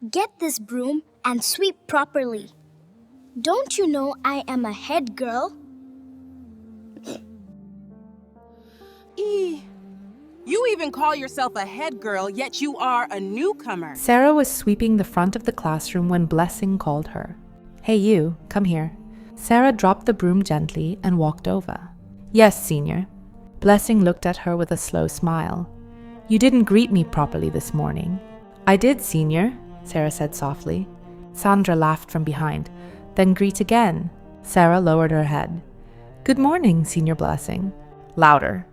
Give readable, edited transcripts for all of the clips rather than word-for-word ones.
Get this broom and sweep properly. Don't you know I am a head girl? You even call yourself a head girl, yet you are a newcomer. Sarah was sweeping the front of the classroom when Blessing called her. Hey you, come here. Sarah dropped the broom gently and walked over. Yes, senior. Blessing looked at her with a slow smile. You didn't greet me properly this morning. I did, senior, Sarah said softly. Sandra laughed from behind. Then greet again. Sarah lowered her head. Good morning, Senior Blessing. Louder.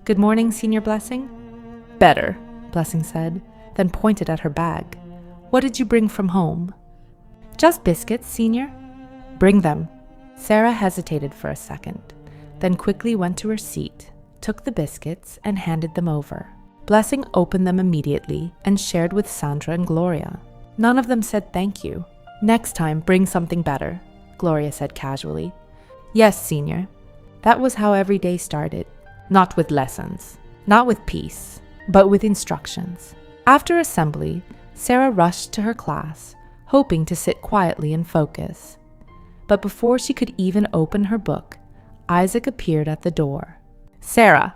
Good morning, Senior Blessing. Better, Blessing said, then pointed at her bag. What did you bring from home? Just biscuits, Senior. Bring them. Sarah hesitated for a second, then quickly went to her seat, took the biscuits, and handed them over. Blessing opened them immediately and shared with Sandra and Gloria. None of them said thank you. Next time, bring something better, Gloria said casually. Yes, Senior. That was how every day started. Not with lessons, not with peace, but with instructions. After assembly, Sarah rushed to her class, hoping to sit quietly and focus. But before she could even open her book, Isaac appeared at the door. Sarah!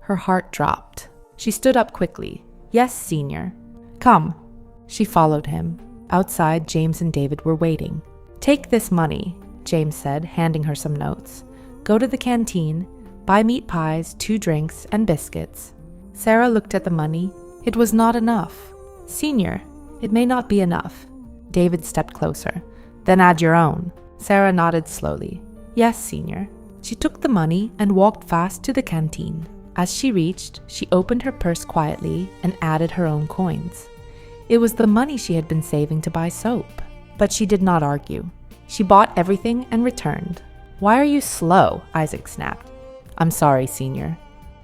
Her heart dropped. She stood up quickly. Yes, Senior. Come. She followed him. Outside, James and David were waiting. Take this money, James said, handing her some notes. Go to the canteen, buy meat pies, 2 drinks, and biscuits. Sarah looked at the money. It was not enough. Senior, it may not be enough. David stepped closer. Then add your own. Sarah nodded slowly. Yes, Senior. She took the money and walked fast to the canteen. As she reached, she opened her purse quietly and added her own coins. It was the money she had been saving to buy soap. But she did not argue. She bought everything and returned. Why are you slow? Isaac snapped. I'm sorry, Senior.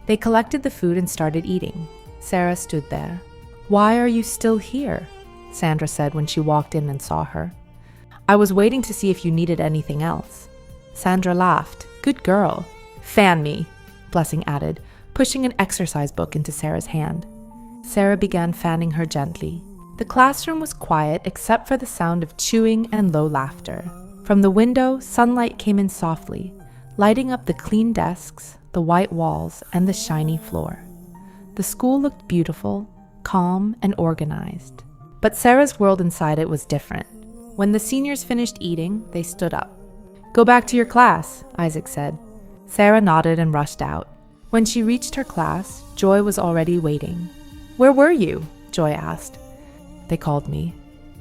They collected the food and started eating. Sarah stood there. Why are you still here? Sandra said when she walked in and saw her. I was waiting to see if you needed anything else. Sandra laughed. Good girl. Fan me, Blessing added, pushing an exercise book into Sarah's hand. Sarah began fanning her gently. The classroom was quiet except for the sound of chewing and low laughter. From the window, sunlight came in softly, lighting up the clean desks, the white walls, and the shiny floor. The school looked beautiful, calm, and organized. But Sarah's world inside it was different. When the seniors finished eating, they stood up. Go back to your class, Isaac said. Sarah nodded and rushed out. When she reached her class, Joy was already waiting. Where were you? Joy asked. They called me.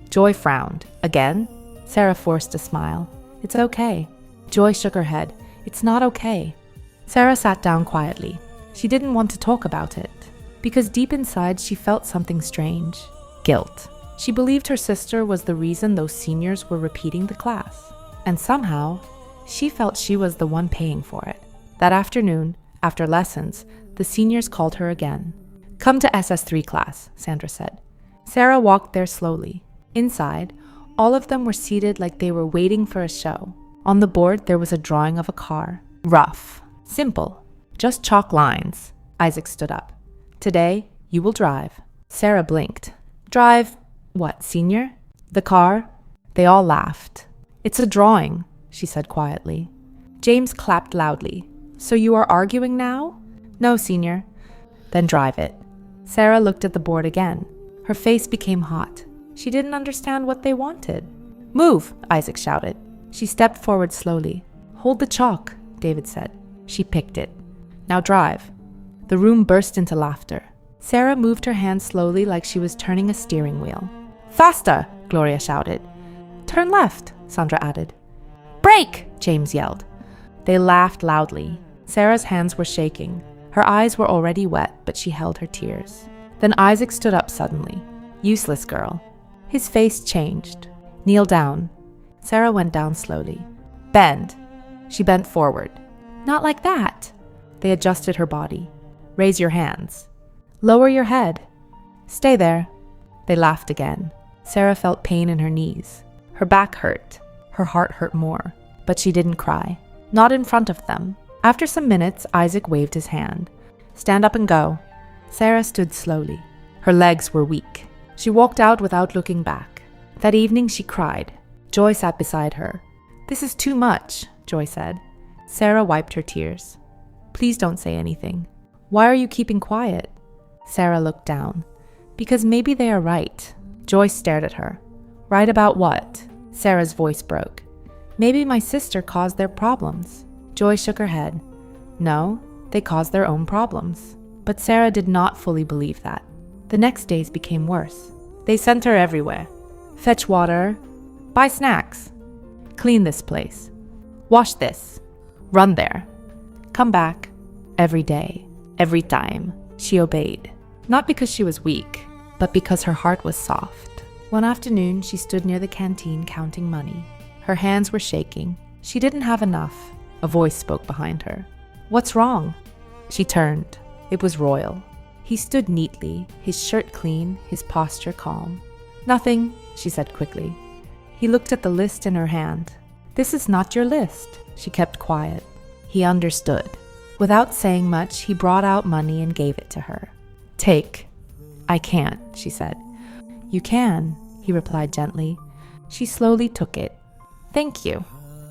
Joy frowned. Again? Sarah forced a smile. It's okay. Joy shook her head. It's not okay. Sarah sat down quietly. She didn't want to talk about it, because deep inside she felt something strange. Guilt. She believed her sister was the reason those seniors were repeating the class. And somehow, she felt she was the one paying for it. That afternoon, after lessons, the seniors called her again. Come to SS3 class, Sandra said. Sarah walked there slowly. Inside, all of them were seated like they were waiting for a show. On the board, there was a drawing of a car. Rough. Simple. Just chalk lines. Isaac stood up. Today, you will drive. Sarah blinked. Drive what, Senior? The car? They all laughed. It's a drawing, she said quietly. James clapped loudly. So you are arguing now? No, Senior. Then drive it. Sarah looked at the board again. Her face became hot. She didn't understand what they wanted. Move, Isaac shouted. She stepped forward slowly. Hold the chalk, David said. She picked it. Now drive. The room burst into laughter. Sarah moved her hand slowly like she was turning a steering wheel. Faster, Gloria shouted. Turn left, Sandra added. Brake, James yelled. They laughed loudly. Sarah's hands were shaking. Her eyes were already wet, but she held her tears. Then Isaac stood up suddenly. Useless girl. His face changed. Kneel down. Sarah went down slowly. Bend. She bent forward. Not like that. They adjusted her body. Raise your hands. Lower your head. Stay there. They laughed again. Sarah felt pain in her knees. Her back hurt. Her heart hurt more. But she didn't cry. Not in front of them. After some minutes, Isaac waved his hand. Stand up and go. Sarah stood slowly. Her legs were weak. She walked out without looking back. That evening she cried. Joy sat beside her. "This is too much," Joy said. Sarah wiped her tears. "Please don't say anything. Why are you keeping quiet?" Sarah looked down. "Because maybe they are right." Joy stared at her. "Right about what?" Sarah's voice broke. "Maybe my sister caused their problems." Joy shook her head. "No, they caused their own problems." But Sarah did not fully believe that. The next days became worse. They sent her everywhere. Fetch water, buy snacks, clean this place, wash this, run there, come back. Every day, every time, she obeyed. Not because she was weak, but because her heart was soft. One afternoon, she stood near the canteen counting money. Her hands were shaking. She didn't have enough. A voice spoke behind her. "What's wrong?" She turned. It was Royal. He stood neatly, his shirt clean, his posture calm. "Nothing," she said quickly. He looked at the list in her hand. "This is not your list." She kept quiet. He understood. Without saying much, he brought out money and gave it to her. "Take." "I can't," she said. "You can," he replied gently. She slowly took it. "Thank you."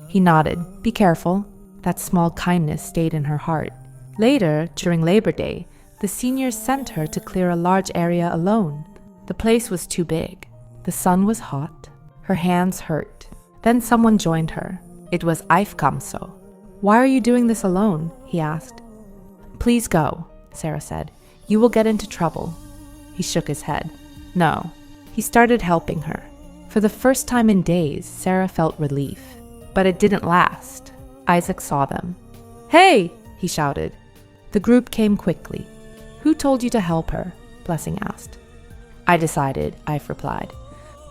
He nodded. "Be careful." That small kindness stayed in her heart. Later, during Labor Day, the seniors sent her to clear a large area alone. The place was too big. The sun was hot. Her hands hurt. Then someone joined her. It was Kamso. "Why are you doing this alone?" he asked. "Please go," Sarah said. "You will get into trouble." He shook his head. "No." He started helping her. For the first time in days, Sarah felt relief. But it didn't last. Isaac saw them. "Hey!" he shouted. The group came quickly. "Who told you to help her?" Blessing asked. "I decided," Ife replied.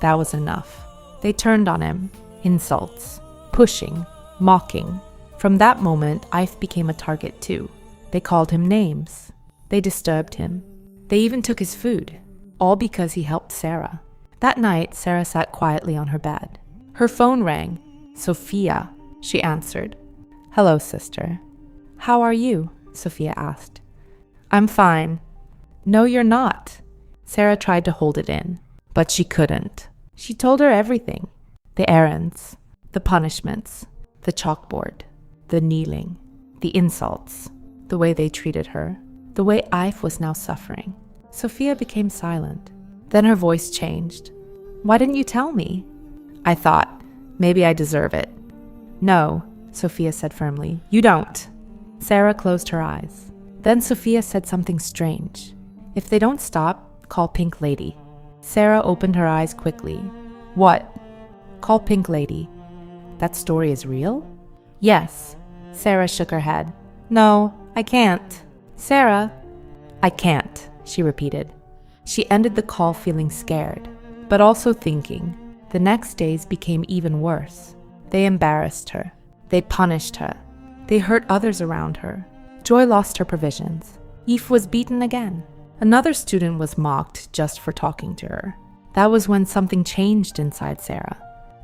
That was enough. They turned on him. Insults. Pushing. Mocking. From that moment, Ife became a target too. They called him names. They disturbed him. They even took his food. All because he helped Sarah. That night, Sarah sat quietly on her bed. Her phone rang. "Sophia," she answered. "Hello, sister." "How are you?" Sophia asked. "I'm fine." "No, you're not." Sarah tried to hold it in, but she couldn't. She told her everything. The errands, the punishments, the chalkboard, the kneeling, the insults, the way they treated her, the way Ife was now suffering. Sophia became silent. Then her voice changed. "Why didn't you tell me?" "I thought, maybe I deserve it." "No," Sophia said firmly. "You don't." Sarah closed her eyes. Then Sophia said something strange. "If they don't stop, call Pink Lady." Sarah opened her eyes quickly. "What?" "Call Pink Lady." "That story is real?" "Yes." Sarah shook her head. "No, I can't." "Sarah." "I can't," she repeated. She ended the call feeling scared, but also thinking. The next days became even worse. They embarrassed her. They punished her. They hurt others around her. Joy lost her provisions. Eve was beaten again. Another student was mocked just for talking to her. That was when something changed inside Sarah.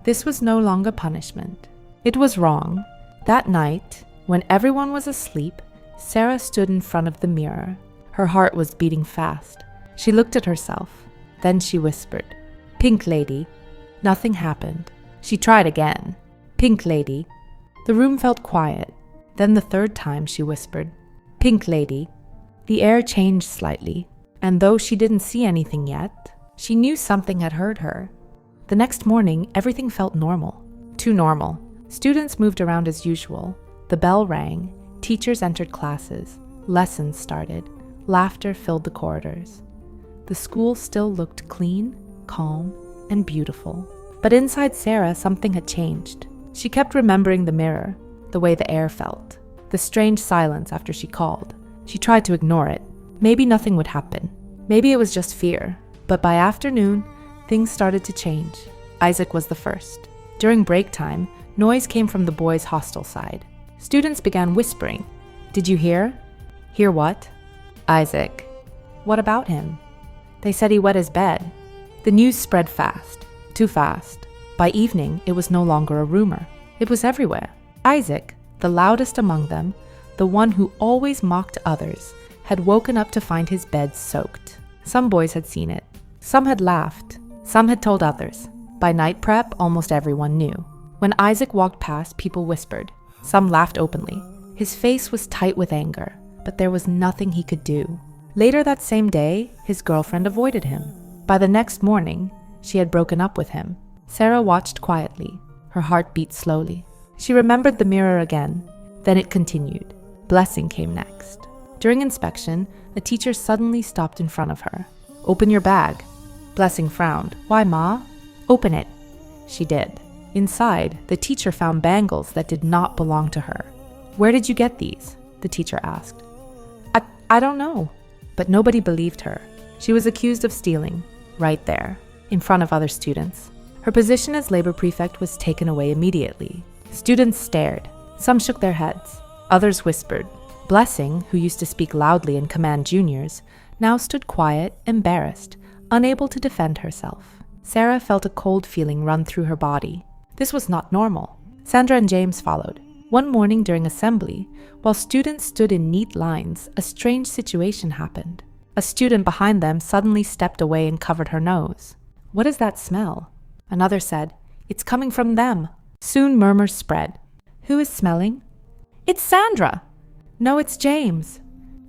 This was no longer punishment. It was wrong. That night, when everyone was asleep, Sarah stood in front of the mirror. Her heart was beating fast. She looked at herself. Then she whispered, "Pink Lady." Nothing happened. She tried again. "Pink Lady." The room felt quiet. Then the third time she whispered, "Pink Lady." The air changed slightly, and though she didn't see anything yet, she knew something had hurt her. The next morning, everything felt normal. Too normal. Students moved around as usual. The bell rang. Teachers entered classes. Lessons started. Laughter filled the corridors. The school still looked clean, calm, and beautiful. But inside Sarah, something had changed. She kept remembering the mirror, the way the air felt, the strange silence after she called. She tried to ignore it. Maybe nothing would happen. Maybe it was just fear. But by afternoon, things started to change. Isaac was the first. During break time, noise came from the boys' hostel side. Students began whispering. "Did you hear?" "Hear what?" "Isaac." "What about him?" "They said he wet his bed." The news spread fast. Too fast. By evening, it was no longer a rumor. It was everywhere. Isaac, the loudest among them, the one who always mocked others, had woken up to find his bed soaked. Some boys had seen it. Some had laughed. Some had told others. By night prep, almost everyone knew. When Isaac walked past, people whispered. Some laughed openly. His face was tight with anger, but there was nothing he could do. Later that same day, his girlfriend avoided him. By the next morning, she had broken up with him. Sarah watched quietly. Her heart beat slowly. She remembered the mirror again. Then it continued. Blessing came next. During inspection, a teacher suddenly stopped in front of her. "Open your bag." Blessing frowned. "Why, Ma?" "Open it." She did. Inside, the teacher found bangles that did not belong to her. "Where did you get these?" the teacher asked. I don't know." But nobody believed her. She was accused of stealing, right there, in front of other students. Her position as labor prefect was taken away immediately. Students stared. Some shook their heads. Others whispered. Blessing, who used to speak loudly and command juniors, now stood quiet, embarrassed, unable to defend herself. Sarah felt a cold feeling run through her body. This was not normal. Sandra and James followed. One morning during assembly, while students stood in neat lines, a strange situation happened. A student behind them suddenly stepped away and covered her nose. "What is that smell?" Another said, "It's coming from them." Soon murmurs spread. "Who is smelling?" "It's Sandra." "No, it's James."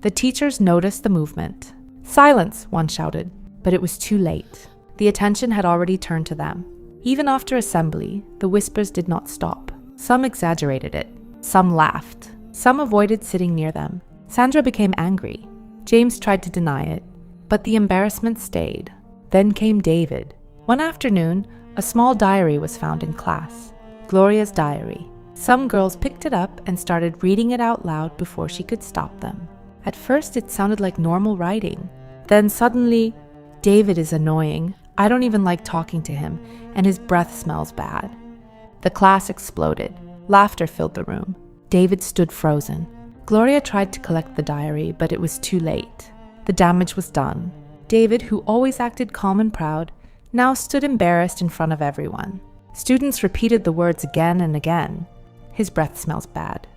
The teachers noticed the movement. "Silence," one shouted, but it was too late. The attention had already turned to them. Even after assembly, the whispers did not stop. Some exaggerated it. Some laughed. Some avoided sitting near them. Sandra became angry. James tried to deny it, but the embarrassment stayed. Then came David. One afternoon, a small diary was found in class. Gloria's diary. Some girls picked it up and started reading it out loud before she could stop them. At first, it sounded like normal writing. Then suddenly, "David is annoying. I don't even like talking to him, and his breath smells bad." The class exploded. Laughter filled the room. David stood frozen. Gloria tried to collect the diary, but it was too late. The damage was done. David, who always acted calm and proud, now stood embarrassed in front of everyone. Students repeated the words again and again. "His breath smells bad."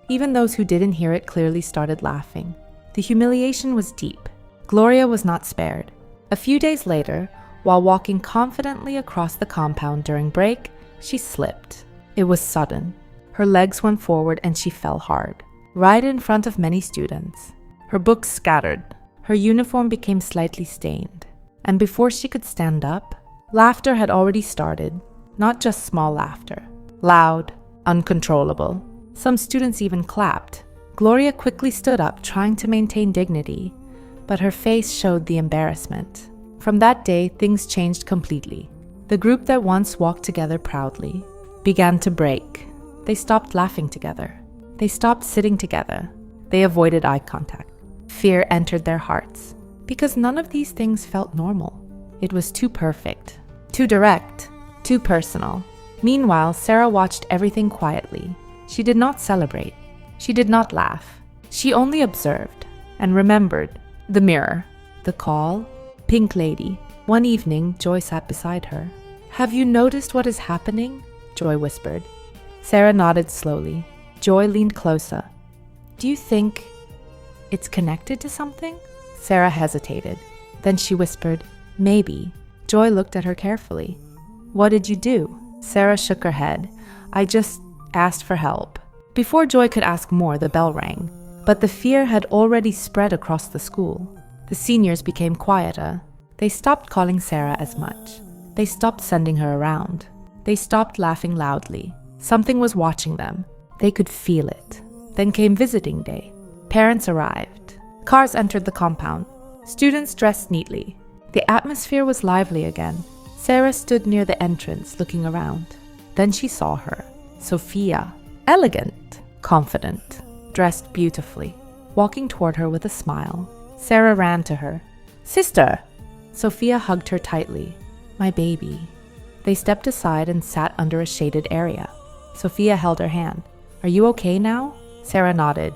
Even those who didn't hear it clearly started laughing. The humiliation was deep. Gloria was not spared. A few days later, while walking confidently across the compound during break, she slipped. It was sudden. Her legs went forward and she fell hard, right in front of many students. Her books scattered. Her uniform became slightly stained. And before she could stand up, laughter had already started. Not just small laughter. Loud, uncontrollable. Some students even clapped. Gloria quickly stood up, trying to maintain dignity, but her face showed the embarrassment. From that day, things changed completely. The group that once walked together proudly began to break. They stopped laughing together. They stopped sitting together. They avoided eye contact. Fear entered their hearts, because none of these things felt normal. It was too perfect, too direct, too personal. Meanwhile, Sarah watched everything quietly. She did not celebrate. She did not laugh. She only observed and remembered the mirror, the call, Pink Lady. One evening, Joy sat beside her. "Have you noticed what is happening?" Joy whispered. Sarah nodded slowly. Joy leaned closer. "Do you think it's connected to something?" Sarah hesitated. Then she whispered, "Maybe." Joy looked at her carefully. "What did you do?" Sarah shook her head. "I just asked for help." Before Joy could ask more, the bell rang. But the fear had already spread across the school. The seniors became quieter. They stopped calling Sarah as much. They stopped sending her around. They stopped laughing loudly. Something was watching them. They could feel it. Then came visiting day. Parents arrived. Cars entered the compound. Students dressed neatly. The atmosphere was lively again. Sarah stood near the entrance, looking around. Then she saw her. Sophia. Elegant. Confident. Dressed beautifully. Walking toward her with a smile. Sarah ran to her. "Sister!" Sophia hugged her tightly. "My baby." They stepped aside and sat under a shaded area. Sophia held her hand. "Are you okay now?" Sarah nodded.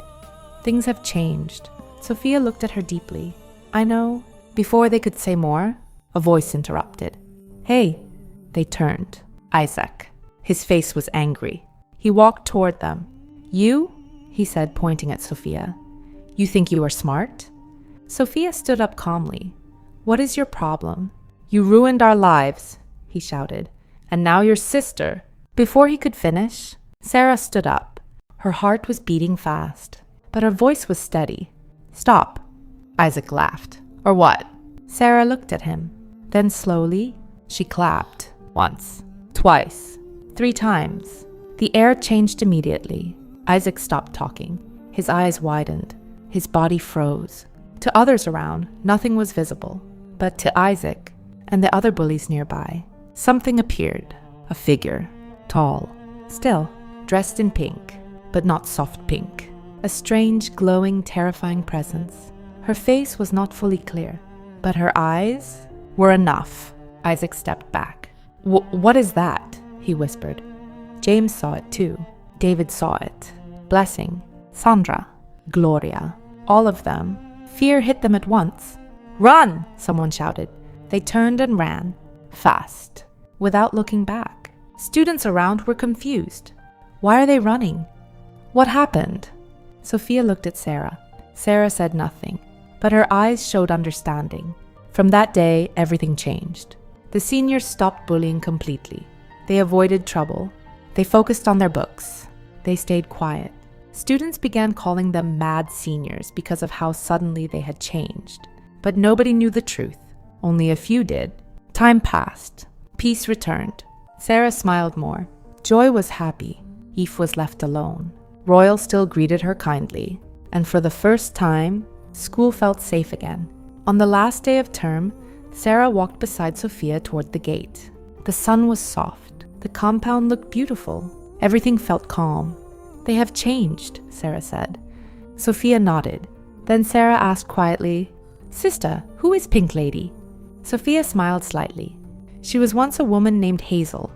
"Things have changed." Sophia looked at her deeply. "I know." Before they could say more, a voice interrupted. "Hey." They turned. Isaac. His face was angry. He walked toward them. "You?" he said, pointing at Sophia. "You think you are smart?" Sophia stood up calmly. "What is your problem?" "You ruined our lives," he shouted, And now your sister. Before he could finish, Sarah stood up. Her heart was beating fast, but her voice was steady. Stop. Isaac laughed. Or what? Sarah looked at him. Then slowly, she clapped. Once, twice, 3 times. The air changed immediately. Isaac stopped talking. His eyes widened. His body froze. To others around, nothing was visible. But to Isaac and the other bullies nearby, something appeared. A figure. Tall. Still, dressed in pink, but not soft pink. A strange, glowing, terrifying presence. Her face was not fully clear, but her eyes were enough. Isaac stepped back. What is that? He whispered. James saw it too. David saw it. Blessing, Sandra, Gloria, all of them. Fear hit them at once. Run! Someone shouted. They turned and ran, fast, without looking back. Students around were confused. Why are they running? What happened? Sophia looked at Sarah. Sarah said nothing, but her eyes showed understanding. From that day, everything changed. The seniors stopped bullying completely. They avoided trouble. They focused on their books. They stayed quiet. Students began calling them mad seniors because of how suddenly they had changed. But nobody knew the truth. Only a few did. Time passed. Peace returned. Sarah smiled more. Joy was happy. Eve was left alone. Royal still greeted her kindly. And for the first time, school felt safe again. On the last day of term, Sarah walked beside Sophia toward the gate. The sun was soft. The compound looked beautiful. Everything felt calm. They have changed, Sarah said. Sophia nodded. Then Sarah asked quietly, Sister, who is Pink Lady? Sophia smiled slightly. She was once a woman named Hazel.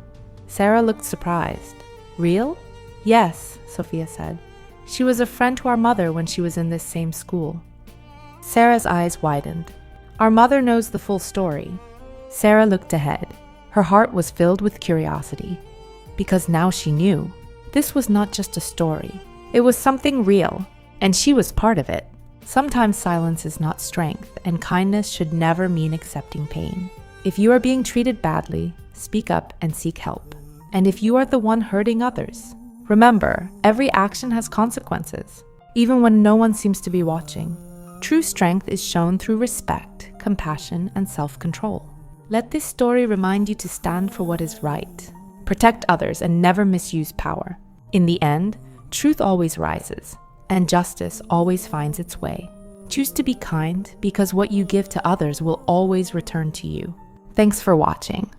Sarah looked surprised. Real? Yes, Sophia said. She was a friend to our mother when she was in this same school. Sarah's eyes widened. Our mother knows the full story. Sarah looked ahead. Her heart was filled with curiosity. Because now she knew. This was not just a story. It was something real, and she was part of it. Sometimes silence is not strength, and kindness should never mean accepting pain. If you are being treated badly, speak up and seek help. And if you are the one hurting others, remember, every action has consequences, even when no one seems to be watching. True strength is shown through respect, compassion, and self-control. Let this story remind you to stand for what is right. Protect others and never misuse power. In the end, truth always rises, and justice always finds its way. Choose to be kind because what you give to others will always return to you. Thanks for watching.